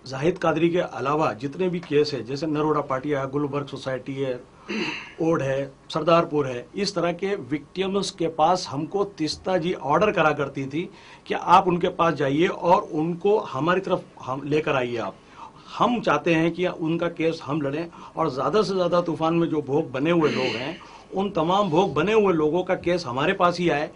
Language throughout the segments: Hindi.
जाहिद कादरी के अलावा जितने भी केस है, जैसे नरोड़ा पाटिया है, गुलबर्ग सोसाइटी है, ओड है, सरदारपुर है, इस तरह के विक्टिम्स के पास हमको तीस्ता जी ऑर्डर करा करती थी कि आप उनके पास जाइए और उनको हमारी तरफ हम लेकर आइए। आप हम चाहते हैं कि उनका केस हम लड़ें और ज़्यादा से ज़्यादा तूफान में जो भोग बने हुए लोग हैं उन तमाम भोग बने हुए लोगों का केस हमारे पास ही आए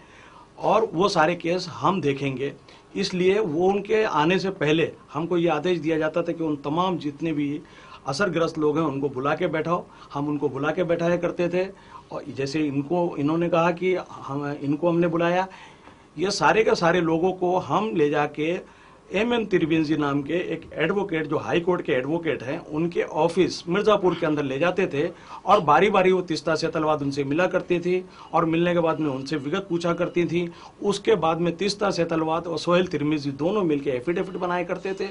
और वो सारे केस हम देखेंगे। इसलिए वो उनके आने से पहले हमको ये आदेश दिया जाता था कि उन तमाम जितने भी असरग्रस्त लोग हैं उनको बुला के बैठाओ। हम उनको बुला के बैठाया करते थे और जैसे इन्होंने कहा कि इनको हमने बुलाया, ये सारे के सारे लोगों को हम ले जाके एम तिरवेंजी नाम के एक एडवोकेट जो हाई कोर्ट के एडवोकेट हैं उनके ऑफिस मिर्जापुर के अंदर ले जाते थे और बारी बारी वो तीस्ता सेतलवाद उनसे मिला करती थी और मिलने के बाद में उनसे विगत पूछा करती थी। उसके बाद में तीस्ता सेतलवाद और सोहेल तिरमिजी दोनों मिलकर एफिडेविट बनाया करते थे।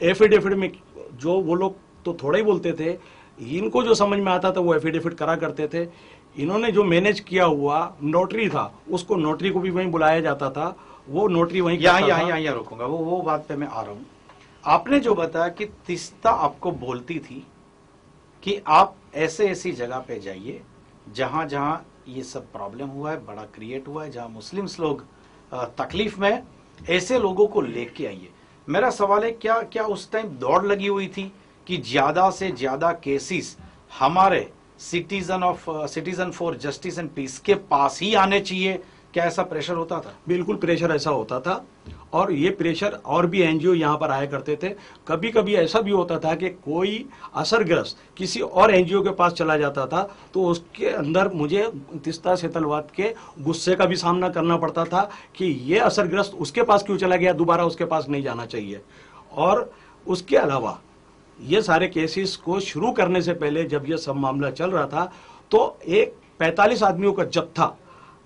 एफिडेविट में जो वो लोग तो थोड़ा ही बोलते थे, इनको जो समझ में आता था वो एफिडेविट करा करते थे। इन्होंने जो मैनेज किया हुआ नोटरी था उसको नोटरी को भी वहीं बुलाया जाता था, वो नोटरी वहीं यहाँ रोकूंगा, वो बात पे मैं आ रहा हूं। आपने जो बताया कि तीस्ता आपको बोलती थी कि आप ऐसे ऐसी जगह पे जाइए जहां जहां ये सब प्रॉब्लम हुआ है, बड़ा क्रिएट हुआ है, जहां मुस्लिम्स लोग तकलीफ में, ऐसे लोगों को लेके आइए। मेरा सवाल है क्या उस टाइम दौड़ लगी हुई थी कि ज्यादा से ज्यादा केसेस हमारे citizen for justice and peace के पास ही आने चाहिए? क्या ऐसा प्रेशर होता था? बिल्कुल प्रेशर ऐसा होता था और ये प्रेशर और भी एनजीओ यहाँ पर आया करते थे। कभी कभी ऐसा भी होता था कि कोई असरग्रस्त किसी और एनजीओ के पास चला जाता था तो उसके अंदर मुझे तीस्ता सेतलवाद के गुस्से का भी सामना करना पड़ता था कि ये असरग्रस्त उसके पास क्यों चला गया, दोबारा उसके पास नहीं जाना चाहिए। और उसके अलावा ये सारे केसेस को शुरू करने से पहले जब ये सब मामला चल रहा था तो एक 45 आदमियों का जत्था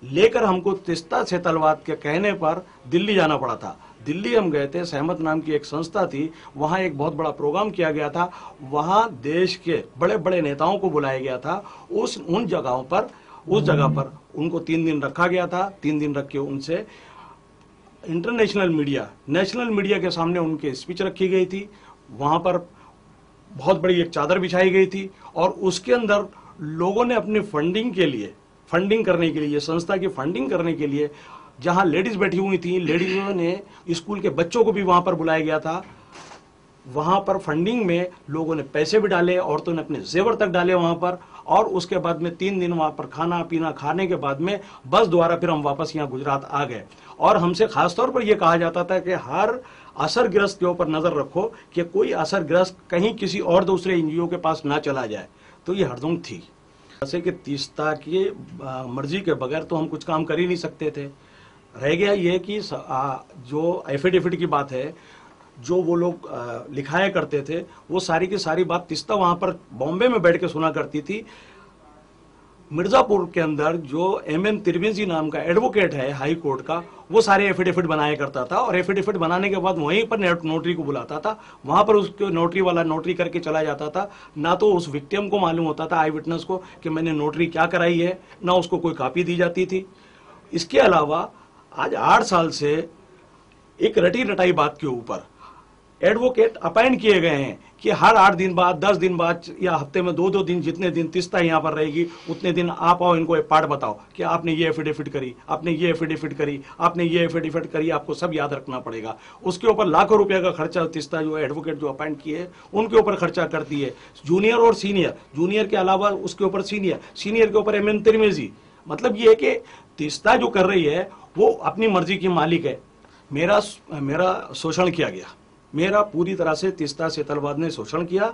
लेकर हमको तीस्ता सेतलवाद के कहने पर दिल्ली जाना पड़ा था। दिल्ली हम गए थे, सहमत नाम की एक संस्था थी, वहाँ एक बहुत बड़ा प्रोग्राम किया गया था। वहाँ देश के बड़े बड़े नेताओं को बुलाया गया था। उस जगह पर उनको 3 दिन रखा गया था। 3 दिन रख के उनसे इंटरनेशनल मीडिया, नेशनल मीडिया के सामने उनकी स्पीच रखी गई थी। वहाँ पर बहुत बड़ी एक चादर बिछाई गई थी और उसके अंदर लोगों ने अपनी फंडिंग करने के लिए, संस्था की फंडिंग करने के लिए, जहां लेडीज बैठी हुई थी, लेडीजों ने, स्कूल के बच्चों को भी वहां पर बुलाया गया था। वहां पर फंडिंग में लोगों ने पैसे भी डाले, औरतों ने अपने जेवर तक डाले वहां पर। और उसके बाद में 3 दिन वहां पर खाना पीना खाने के बाद में बस द्वारा फिर हम वापस यहाँ गुजरात आ गए। और हमसे खासतौर पर यह कहा जाता था कि हर असरग्रस्त के ऊपर नजर रखो कि कोई असरग्रस्त कहीं किसी और दूसरे एनजीओ के पास ना चला जाए। तो ये हरदम थी। जैसे कि तीस्ता की मर्जी के बगैर तो हम कुछ काम कर ही नहीं सकते थे। रह गया ये कि जो एफिडेविट की बात है, जो वो लोग लिखाया करते थे, वो सारी की सारी बात तीस्ता वहां पर बॉम्बे में बैठ के सुना करती थी। मिर्जापुर के अंदर जो एम तिरवेंजी नाम का एडवोकेट है हाई कोर्ट का, वो सारे एफिडेविट बनाया करता था और एफिडेविट बनाने के बाद वहीं पर नोटरी को बुलाता था। वहां पर उसको नोटरी वाला नोटरी करके चला जाता था। ना तो उस विक्टिम को मालूम होता था, आई विटनेस को, कि मैंने नोटरी क्या कराई है, ना उसको कोई कॉपी दी जाती थी। इसके अलावा आज 8 साल से एक रटी रटाई बात के ऊपर एडवोकेट अपॉइंट किए गए हैं कि हर 8 दिन बाद, 10 दिन बाद या हफ्ते में 2-2 दिन, जितने दिन तीस्ता यहाँ पर रहेगी उतने दिन आप आओ, इनको एक पार्ट बताओ कि आपने ये एफिडेविट करी, आपने ये एफिडेविट करी, आपने ये एफिडेविट करी, आपको सब याद रखना पड़ेगा। उसके ऊपर लाखों रुपए का खर्चा तीस्ता जो एडवोकेट जो अपॉइंट किए उनके ऊपर खर्चा करती है। जूनियर और सीनियर, जूनियर के अलावा उसके ऊपर सीनियर के ऊपर एम तिरवेंजी। मतलब ये है कि तीस्ता जो कर रही है वो अपनी मर्जी की मालिक है। मेरा शोषण किया गया, मेरा पूरी तरह से तीस्ता सेतलवाद ने शोषण किया।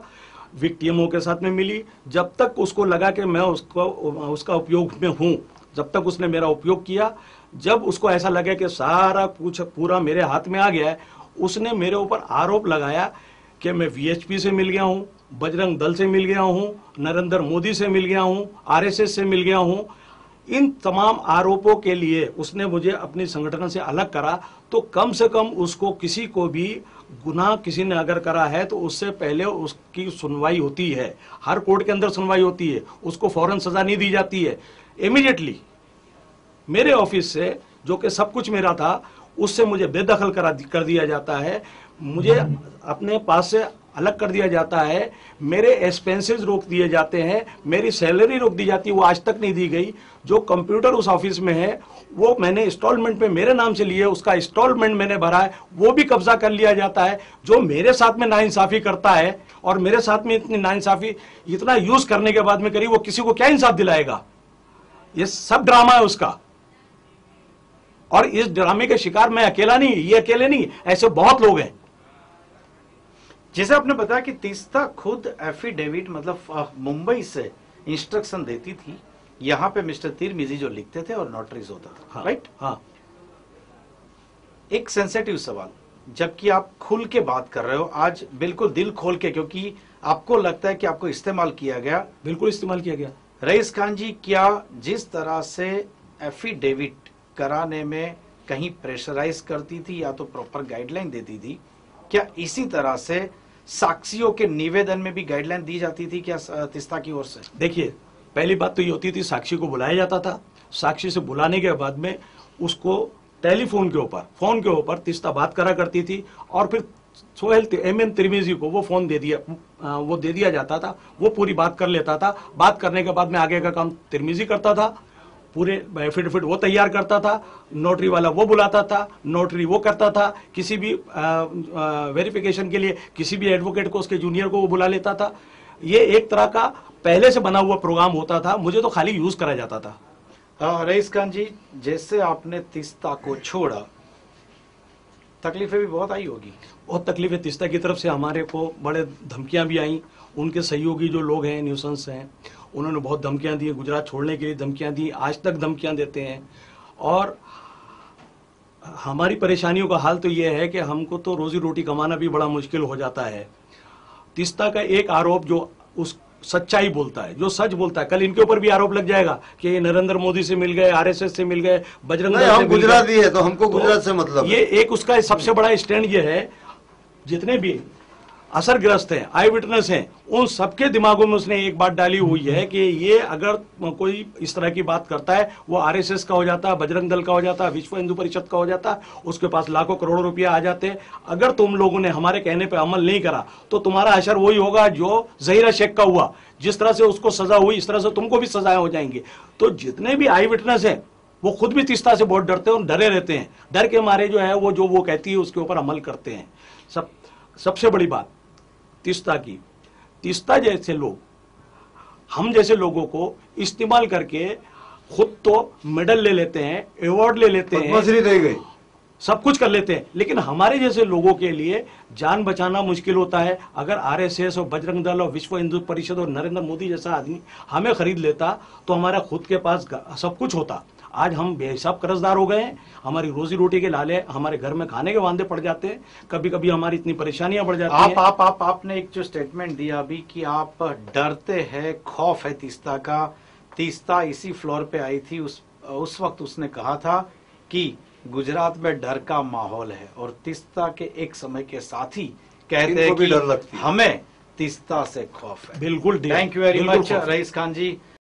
विक्टिमों के साथ में मिली, जब तक उसको लगा कि मैं उसका उपयोग में हूं, जब तक उसने मेरा उपयोग किया। जब उसको ऐसा लगा कि सारा कुछ पूरा मेरे हाथ में आ गया है, उसने मेरे ऊपर आरोप लगाया कि मैं वीएचपी से मिल गया हूं, बजरंग दल से मिल गया हूं, नरेंद्र मोदी से मिल गया हूं, आरएसएस से मिल गया हूं। इन तमाम आरोपों के लिए उसने मुझे अपनी संगठन से अलग करा। तो कम से कम उसको, किसी को भी गुनाह किसी ने अगर करा है तो उससे पहले उसकी सुनवाई होती है, हर कोर्ट के अंदर सुनवाई होती है, उसको फौरन सजा नहीं दी जाती है। इमीडिएटली मेरे ऑफिस से, जो कि सब कुछ मेरा था, उससे मुझे बेदखल कर दिया जाता है। मुझे अपने पास से अलग कर दिया जाता है, मेरे एक्सपेंसेस रोक दिए जाते हैं, मेरी सैलरी रोक दी जाती है, वो आज तक नहीं दी गई। जो कंप्यूटर उस ऑफिस में है वो मैंने इंस्टॉलमेंट पे मेरे नाम से लिए, उसका इंस्टॉलमेंट मैंने भरा है, वो भी कब्जा कर लिया जाता है। जो मेरे साथ में नाइंसाफी करता है और मेरे साथ में इतनी नाइंसाफी इतना यूज करने के बाद में करी, वो किसी को क्या इंसाफ दिलाएगा? ये सब ड्रामा है उसका। और इस ड्रामे के शिकार मैं अकेला नहीं, ये अकेले नहीं, ऐसे बहुत लोग हैं। जैसे आपने बताया कि तीस्ता खुद एफिडेविट मतलब मुंबई से इंस्ट्रक्शन देती थी, यहां पे मिस्टर तिरमिजी जो लिखते थे और नोटरीज होता था। हाँ, राइट? हाँ। एक सेंसिटिव सवाल, जबकि आप खुल के बात कर रहे हो आज, बिल्कुल दिल खोल के, क्योंकि आपको लगता है कि आपको इस्तेमाल किया गया। बिल्कुल इस्तेमाल किया गया। रईस खान जी, क्या जिस तरह से एफिडेविट कराने में कहीं प्रेशराइज करती थी या तो प्रॉपर गाइडलाइन देती थी, क्या इसी तरह से साक्षियों के निवेदन में भी गाइडलाइन दी जाती थी क्या तीस्ता की ओर से? देखिए, पहली बात तो ये होती थी, साक्षी को बुलाया जाता था। साक्षी से बुलाने के बाद में उसको टेलीफोन के ऊपर, फोन के ऊपर तीस्ता बात करा करती थी, और फिर सोहेल MM तिरमिजी को वो फोन दे दिया जाता था। वो पूरी बात कर लेता था। बात करने के बाद में आगे का काम तिरमिजी करता था, पूरे एफिडेविट वो तैयार करता था, नोटरी वाला वो बुलाता था, नोटरी वो करता था, किसी भी वेरिफिकेशन के लिए किसी भी एडवोकेट को, उसके जूनियर को वो बुला लेता था। ये एक तरह का पहले से बना हुआ प्रोग्राम होता था, मुझे तो खाली यूज करा जाता था। रईस खान जी, जैसे आपने तीस्ता को छोड़ा, तकलीफें भी बहुत आई होगी। बहुत तकलीफें तीस्ता की तरफ से हमारे को बड़े धमकियां भी आई। उनके सहयोगी जो लोग हैं, न्यूसेंस हैं, उन्होंने बहुत धमकियां दी, गुजरात छोड़ने के लिए धमकियां दी, आज तक धमकियां देते हैं। और हमारी परेशानियों का हाल तो ये है कि हमको तो रोजी रोटी कमाना भी बड़ा मुश्किल हो जाता है। तीस्ता का एक आरोप जो उस सच्चाई बोलता है, जो सच बोलता है, कल इनके ऊपर भी आरोप लग जाएगा कि ये नरेंद्र मोदी से मिल गए, RSS से मिल गए, बजरंग दल से हम मिल गए। गुजराती है तो हमको गुजरात से मतलब ये एक उसका सबसे बड़ा स्टैंड ये है, जितने भी असरग्रस्त हैं, आई विटनेस हैं, उन सबके दिमागों में उसने एक बात डाली हुई है कि ये अगर कोई इस तरह की बात करता है, वो RSS का हो जाता है, बजरंग दल का हो जाता है, विश्व हिंदू परिषद का हो जाता है, उसके पास लाखों करोड़ों रुपया आ जाते हैं। अगर तुम लोगों ने हमारे कहने पर अमल नहीं करा तो तुम्हारा असर वही होगा जो जहीरा शेख का हुआ। जिस तरह से उसको सजा हुई, इस तरह से तुमको भी सजाएं हो जाएंगी। तो जितने भी आई विटनेस हैं वो खुद भी तीस्ता से बहुत डरते हैं और डरे रहते हैं। डर के मारे जो है वो जो वो कहती है उसके ऊपर अमल करते हैं। सबसे बड़ी बात तीस्ता की, तीस्ता जैसे लोग, हम जैसे लोगों को इस्तेमाल करके खुद तो मेडल ले लेते हैं, अवार्ड ले लेते हैं, पद्मश्री दे गई, सब कुछ कर लेते हैं, लेकिन हमारे जैसे लोगों के लिए जान बचाना मुश्किल होता है। अगर RSS और बजरंग दल और विश्व हिंदू परिषद और नरेंद्र मोदी जैसा आदमी हमें खरीद लेता तो हमारा खुद के पास सब कुछ होता। आज हम बेहिसाब कर्जदार हो गए हैं, हमारी रोजी रोटी के लाले हमारे घर में खाने के वांदे पड़ जाते हैं, कभी कभी हमारी इतनी परेशानियां बढ़ जाती हैं। आपने एक जो स्टेटमेंट दिया अभी कि आप डरते हैं, खौफ है तीस्ता का। तीस्ता इसी फ्लोर पे आई थी, उस वक्त उसने कहा था कि गुजरात में डर का माहौल है, और तीस्ता के एक समय के साथी कहते हैं कि हमें तीस्ता से खौफ है। बिल्कुल। Thank you very much Raees Khan ji.